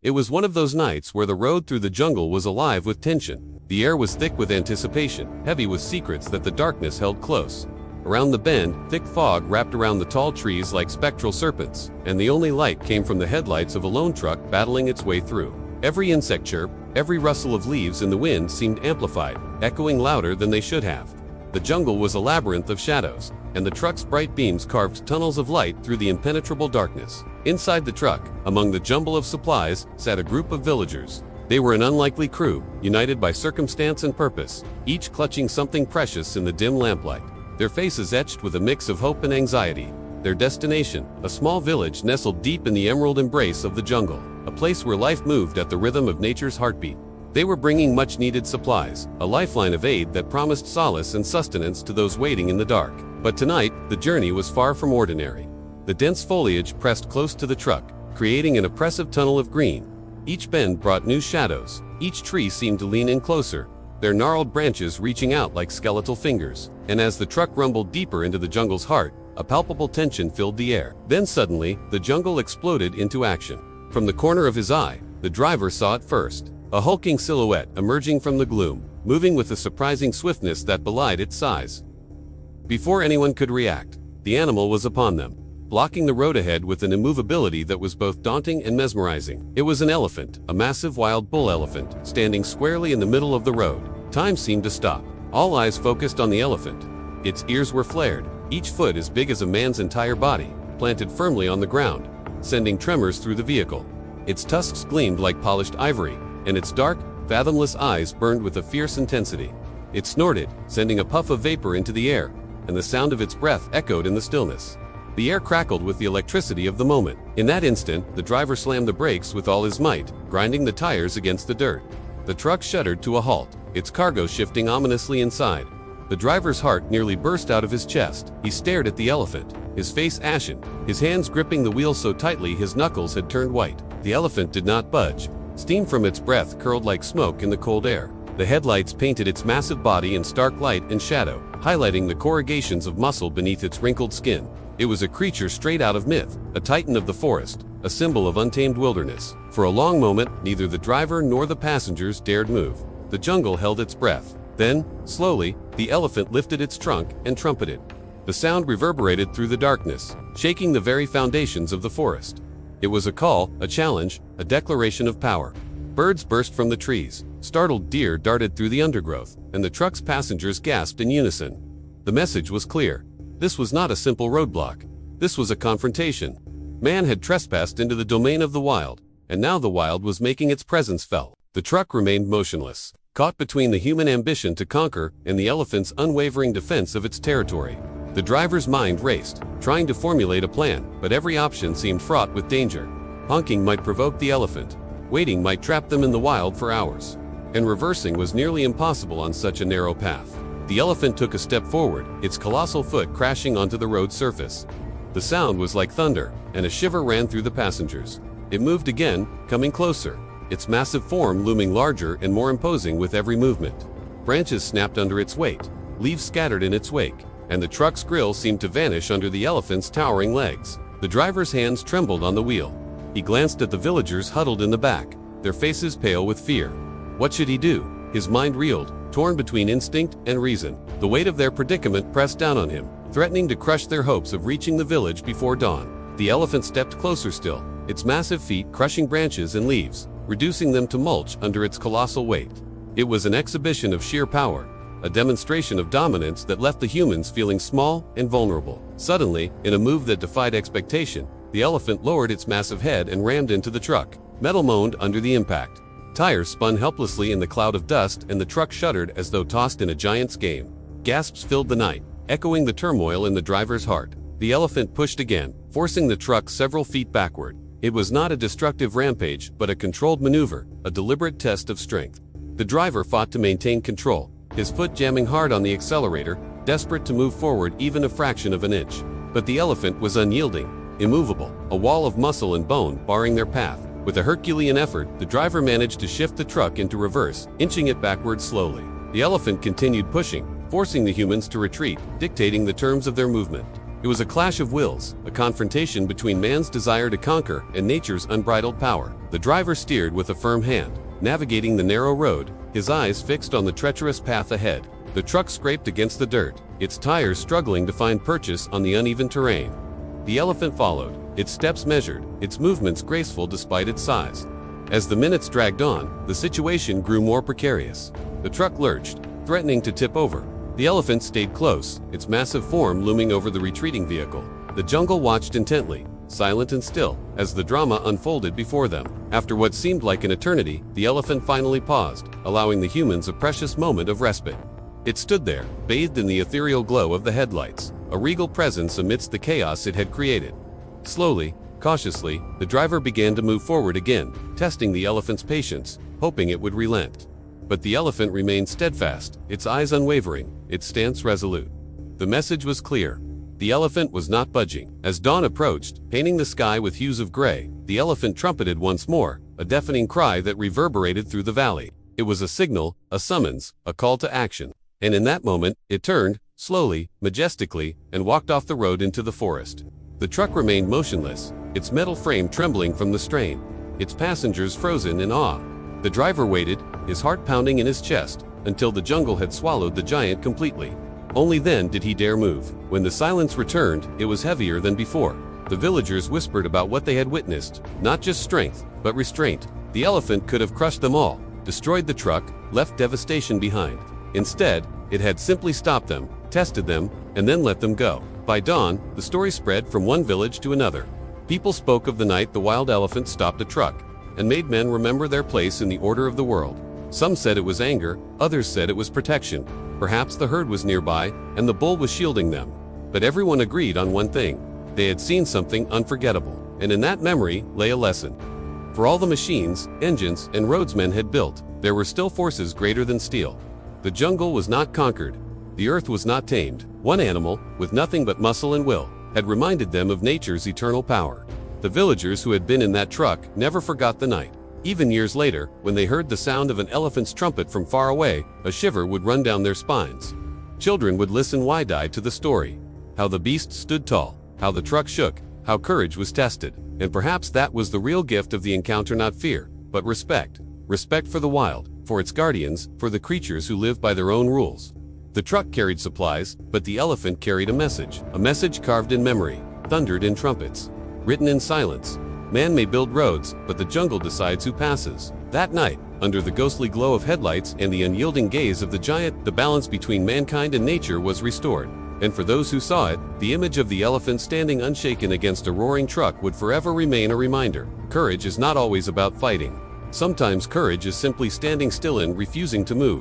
It was one of those nights where the road through the jungle was alive with tension. The air was thick with anticipation, heavy with secrets that the darkness held close. Around the bend, thick fog wrapped around the tall trees like spectral serpents, and the only light came from the headlights of a lone truck battling its way through. Every insect chirp, every rustle of leaves in the wind seemed amplified, echoing louder than they should have. The jungle was a labyrinth of shadows, and the truck's bright beams carved tunnels of light through the impenetrable darkness. Inside the truck, among the jumble of supplies, sat a group of villagers. They were an unlikely crew, united by circumstance and purpose, each clutching something precious in the dim lamplight. Their faces etched with a mix of hope and anxiety. Their destination, a small village nestled deep in the emerald embrace of the jungle, a place where life moved at the rhythm of nature's heartbeat. They were bringing much-needed supplies, a lifeline of aid that promised solace and sustenance to those waiting in the dark. But tonight, the journey was far from ordinary. The dense foliage pressed close to the truck, creating an oppressive tunnel of green. Each bend brought new shadows. Each tree seemed to lean in closer, their gnarled branches reaching out like skeletal fingers. And as the truck rumbled deeper into the jungle's heart, a palpable tension filled the air. Then suddenly, the jungle exploded into action. From the corner of his eye, the driver saw it first. A hulking silhouette emerging from the gloom, moving with a surprising swiftness that belied its size. Before anyone could react, the animal was upon them, blocking the road ahead with an immovability that was both daunting and mesmerizing. It was an elephant, a massive wild bull elephant, standing squarely in the middle of the road. Time seemed to stop. All eyes focused on the elephant. Its ears were flared, each foot as big as a man's entire body, planted firmly on the ground, sending tremors through the vehicle. Its tusks gleamed like polished ivory, and its dark, fathomless eyes burned with a fierce intensity. It snorted, sending a puff of vapor into the air, and the sound of its breath echoed in the stillness. The air crackled with the electricity of the moment. In that instant, the driver slammed the brakes with all his might, grinding the tires against the dirt. The truck shuddered to a halt, its cargo shifting ominously inside. The driver's heart nearly burst out of his chest. He stared at the elephant, his face ashen, his hands gripping the wheel so tightly his knuckles had turned white. The elephant did not budge. Steam from its breath curled like smoke in the cold air. The headlights painted its massive body in stark light and shadow, highlighting the corrugations of muscle beneath its wrinkled skin. It was a creature straight out of myth, a titan of the forest, a symbol of untamed wilderness. For a long moment, neither the driver nor the passengers dared move. The jungle held its breath. Then, slowly, the elephant lifted its trunk and trumpeted. The sound reverberated through the darkness, shaking the very foundations of the forest. It was a call, a challenge, a declaration of power. Birds burst from the trees, startled deer darted through the undergrowth, and the truck's passengers gasped in unison. The message was clear. This was not a simple roadblock. This was a confrontation. Man had trespassed into the domain of the wild, and now the wild was making its presence felt. The truck remained motionless, caught between the human ambition to conquer and the elephant's unwavering defense of its territory. The driver's mind raced, trying to formulate a plan, but every option seemed fraught with danger. Honking might provoke the elephant. Waiting might trap them in the wild for hours. And reversing was nearly impossible on such a narrow path. The elephant took a step forward, its colossal foot crashing onto the road surface. The sound was like thunder, and a shiver ran through the passengers. It moved again, coming closer, its massive form looming larger and more imposing with every movement. Branches snapped under its weight, leaves scattered in its wake, and the truck's grill seemed to vanish under the elephant's towering legs. The driver's hands trembled on the wheel. He glanced at the villagers huddled in the back, their faces pale with fear. What should he do? His mind reeled, torn between instinct and reason. The weight of their predicament pressed down on him, threatening to crush their hopes of reaching the village before dawn. The elephant stepped closer still, its massive feet crushing branches and leaves, reducing them to mulch under its colossal weight. It was an exhibition of sheer power, a demonstration of dominance that left the humans feeling small and vulnerable. Suddenly, in a move that defied expectation, the elephant lowered its massive head and rammed into the truck. Metal moaned under the impact. Tires spun helplessly in the cloud of dust, and the truck shuddered as though tossed in a giant's game. Gasps filled the night, echoing the turmoil in the driver's heart. The elephant pushed again, forcing the truck several feet backward. It was not a destructive rampage, but a controlled maneuver, a deliberate test of strength. The driver fought to maintain control, his foot jamming hard on the accelerator, desperate to move forward even a fraction of an inch. But the elephant was unyielding, immovable, a wall of muscle and bone barring their path. With a Herculean effort, the driver managed to shift the truck into reverse, inching it backward slowly. The elephant continued pushing, forcing the humans to retreat, dictating the terms of their movement. It was a clash of wills, a confrontation between man's desire to conquer and nature's unbridled power. The driver steered with a firm hand, navigating the narrow road, his eyes fixed on the treacherous path ahead. The truck scraped against the dirt, its tires struggling to find purchase on the uneven terrain. The elephant followed, its steps measured, its movements graceful despite its size. As the minutes dragged on, the situation grew more precarious. The truck lurched, threatening to tip over. The elephant stayed close, its massive form looming over the retreating vehicle. The jungle watched intently, silent and still, as the drama unfolded before them. After what seemed like an eternity, the elephant finally paused, allowing the humans a precious moment of respite. It stood there, bathed in the ethereal glow of the headlights, a regal presence amidst the chaos it had created. Slowly, cautiously, the driver began to move forward again, testing the elephant's patience, hoping it would relent. But the elephant remained steadfast, its eyes unwavering, its stance resolute. The message was clear. The elephant was not budging. As dawn approached, painting the sky with hues of gray, the elephant trumpeted once more, a deafening cry that reverberated through the valley. It was a signal, a summons, a call to action. And in that moment, it turned, slowly, majestically, and walked off the road into the forest. The truck remained motionless, its metal frame trembling from the strain, its passengers frozen in awe. The driver waited, his heart pounding in his chest, until the jungle had swallowed the giant completely. Only then did he dare move. When the silence returned, it was heavier than before. The villagers whispered about what they had witnessed, not just strength, but restraint. The elephant could have crushed them all, destroyed the truck, left devastation behind. Instead, it had simply stopped them, tested them, and then let them go. By dawn, the story spread from one village to another. People spoke of the night the wild elephant stopped a truck, and made men remember their place in the order of the world. Some said it was anger, others said it was protection. Perhaps the herd was nearby, and the bull was shielding them. But everyone agreed on one thing. They had seen something unforgettable, and in that memory lay a lesson. For all the machines, engines, and roadsmen had built, there were still forces greater than steel. The jungle was not conquered. The earth was not tamed. One animal, with nothing but muscle and will, had reminded them of nature's eternal power. The villagers who had been in that truck never forgot the night. Even years later, when they heard the sound of an elephant's trumpet from far away, a shiver would run down their spines. Children would listen wide-eyed to the story. How the beast stood tall, how the truck shook, how courage was tested. And perhaps that was the real gift of the encounter, not fear, but respect. Respect for the wild, for its guardians, for the creatures who live by their own rules. The truck carried supplies, but the elephant carried a message carved in memory, thundered in trumpets, written in silence. Man may build roads, but the jungle decides who passes. That night, under the ghostly glow of headlights and the unyielding gaze of the giant, the balance between mankind and nature was restored. And for those who saw it, the image of the elephant standing unshaken against a roaring truck would forever remain a reminder. Courage is not always about fighting. Sometimes courage is simply standing still and refusing to move.